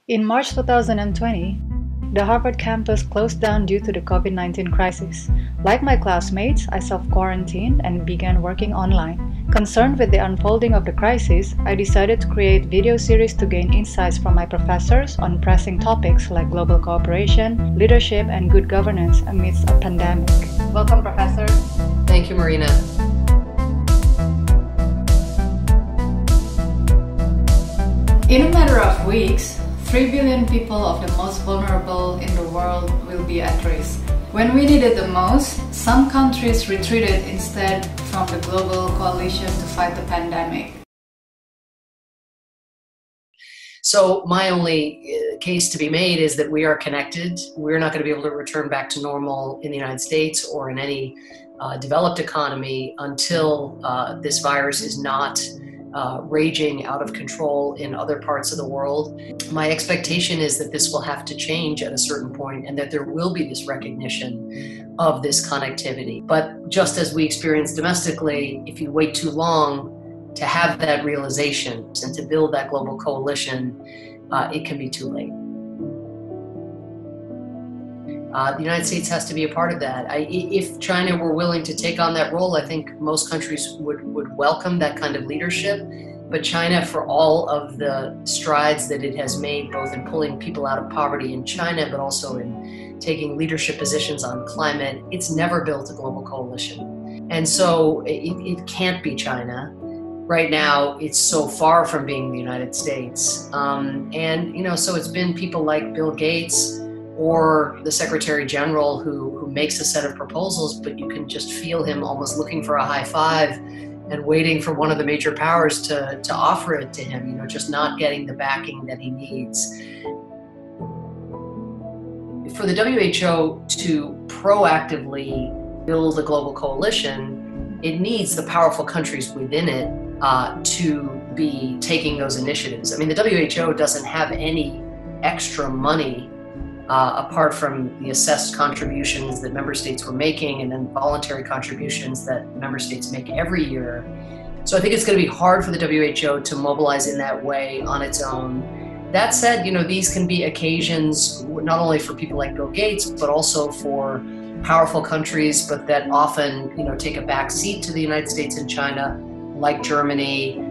In March 2020, the Harvard campus closed down due to the COVID-19 crisis. Like my classmates, I self-quarantined and began working online. Concerned with the unfolding of the crisis, I decided to create video series to gain insights from my professors on pressing topics like global cooperation, leadership, and good governance amidst a pandemic. Welcome, Professor. Thank you, Marina. In a matter of weeks, 3 billion people of the most vulnerable in the world will be at risk. When we need it the most, some countries retreated instead from the global coalition to fight the pandemic. So my only case to be made is that we are connected. We're not going to be able to return back to normal in the United States or in any developed economy until this virus is not raging out of control in other parts of the world. My expectation is that this will have to change at a certain point and that there will be this recognition of this connectivity. But just as we experience domestically, if you wait too long to have that realization and to build that global coalition, it can be too late. The United States has to be a part of that. If China were willing to take on that role, I think most countries would welcome that kind of leadership. But China, for all of the strides that it has made, both in pulling people out of poverty in China, but also in taking leadership positions on climate, it's never built a global coalition. And so it can't be China. Right now, it's so far from being the United States. So it's been people like Bill Gates or the Secretary General who makes a set of proposals, but you can just feel him almost looking for a high five and waiting for one of the major powers to offer it to him, just not getting the backing that he needs. For the WHO to proactively build a global coalition, it needs the powerful countries within it to be taking those initiatives. I mean, the WHO doesn't have any extra money apart from the assessed contributions that member states were making and then voluntary contributions that member states make every year. So I think it's going to be hard for the WHO to mobilize in that way on its own. That said, these can be occasions not only for people like Bill Gates, but also for powerful countries, but that often, take a back seat to the United States and China, like Germany,